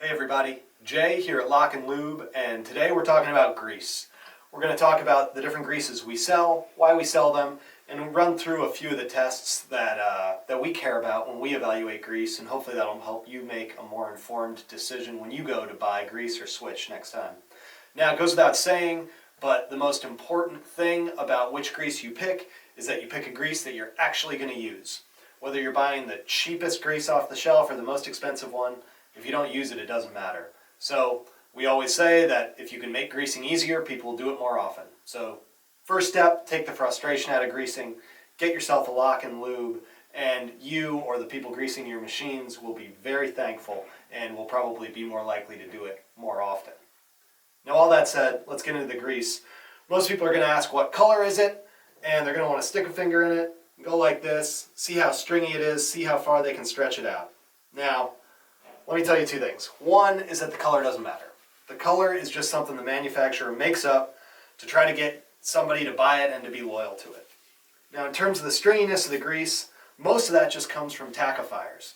Hey everybody, Jay here at LockNLube, and today we're talking about grease. We're going to talk about the different greases we sell, why we sell them, and run through a few of the tests that we care about when we evaluate grease, and hopefully that'll help you make a more informed decision when you go to buy grease or switch next time. Now, it goes without saying, but the most important thing about which grease you pick is that you pick a grease that you're actually going to use. Whether you're buying the cheapest grease off the shelf or the most expensive one, if you don't use it, it doesn't matter. So we always say that if you can make greasing easier, people will do it more often. So first step, take the frustration out of greasing, get yourself a LockNLube, and you or the people greasing your machines will be very thankful and will probably be more likely to do it more often. Now, all that said, let's get into the grease. Most people are going to ask, what color is it? And they're going to want to stick a finger in it, go like this, see how stringy it is, see how far they can stretch it out. Now, let me tell you two things. One is that the color doesn't matter. The color is just something the manufacturer makes up to try to get somebody to buy it and to be loyal to it. Now, in terms of the stringiness of the grease, most of that just comes from tackifiers.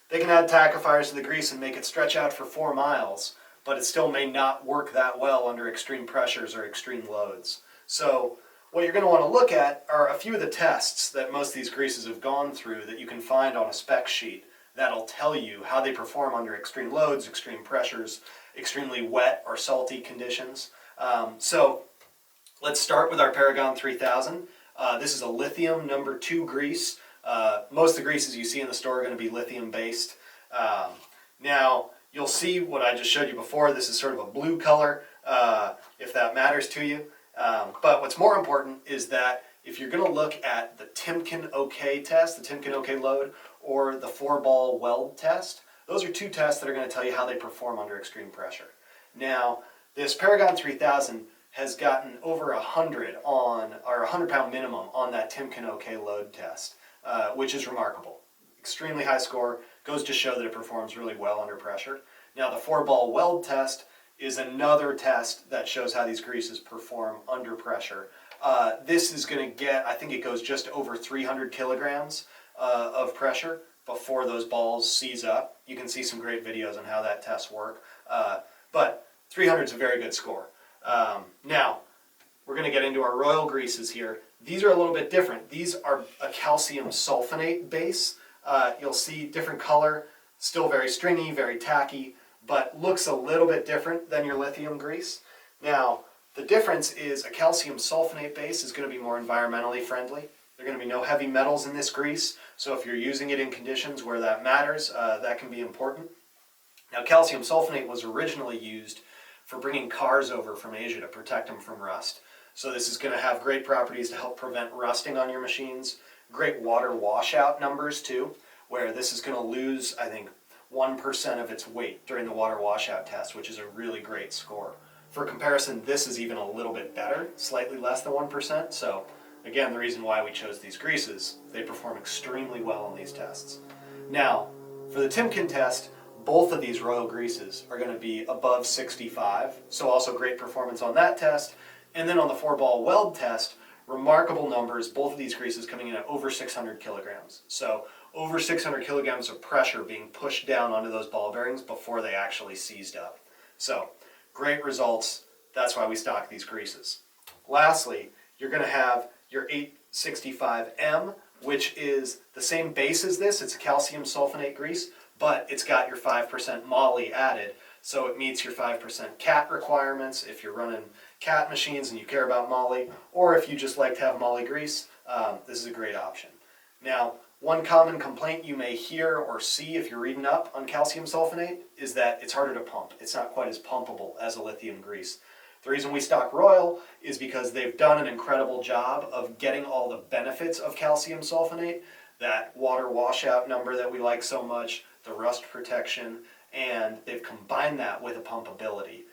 They can add tackifiers to the grease and make it stretch out for 4 miles, but it still may not work that well under extreme pressures or extreme loads. So what you're going to want to look at are a few of the tests that most of these greases have gone through that you can find on a spec sheet that'll tell you how they perform under extreme loads, extreme pressures, extremely wet or salty conditions. So let's start with our Paragon 3000. This is a lithium number 2 grease. Most of the greases you see in the store are going to be lithium based. Now you'll see what I just showed you before. This is sort of a blue color, if that matters to you. But what's more important is that if you're going to look at the Timken OK test, the Timken OK load, or the 4-ball weld test, those are 2 tests that are going to tell you how they perform under extreme pressure. Now, this Paragon 3000 has gotten over 100 on, or 100-pound minimum on that Timken OK load test, which is remarkable. Extremely high score, goes to show that it performs really well under pressure. Now, the 4-ball weld test is another test that shows how these greases perform under pressure. This is going to get, I think it goes just over 300 kilograms of pressure before those balls seize up. You can see some great videos on how that tests work. But 300 is a very good score. Now, we're going to get into our royal greases here. These are a little bit different. These are a calcium sulfonate base. You'll see different color, still very stringy, very tacky, but looks a little bit different than your lithium grease. Now, the difference is a calcium sulfonate base is going to be more environmentally friendly. There are going to be no heavy metals in this grease, so if you're using it in conditions where that matters, that can be important. Now, calcium sulfonate was originally used for bringing cars over from Asia to protect them from rust. So this is going to have great properties to help prevent rusting on your machines. Great water washout numbers too, where this is going to lose, I think, 1% of its weight during the water washout test, which is a really great score. For comparison, this is even a little bit better, slightly less than 1%. So again, the reason why we chose these greases, they perform extremely well on these tests. Now, for the Timken test, both of these royal greases are going to be above 65, so also great performance on that test. And then on the 4-ball weld test, remarkable numbers, both of these greases coming in at over 600 kilograms. So over 600 kilograms of pressure being pushed down onto those ball bearings before they actually seized up. So great results. That's why we stock these greases. Lastly, you're going to have your 865M, which is the same base as this. It's a calcium sulfonate grease, but it's got your 5% moly added, so it meets your 5% cat requirements if you're running cat machines and you care about moly, or if you just like to have moly grease, this is a great option. Now, one common complaint you may hear or see if you're reading up on calcium sulfonate is that it's harder to pump. It's not quite as pumpable as a lithium grease. The reason we stock Royal is because they've done an incredible job of getting all the benefits of calcium sulfonate, that water washout number that we like so much, the rust protection, and they've combined that with a pumpability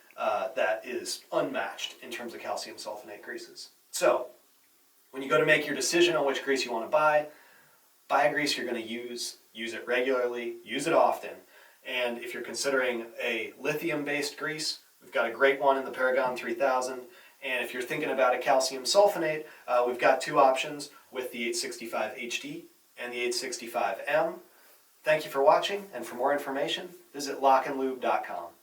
that is unmatched in terms of calcium sulfonate greases. So, when you go to make your decision on which grease you want to buy a grease you're going to use it regularly, use it often, and if you're considering a lithium-based grease, we've got a great one in the Paragon 3000, and if you're thinking about a calcium sulfonate, we've got 2 options with the 865 HD and the 865M. Thank you for watching, and for more information, visit locknlube.com.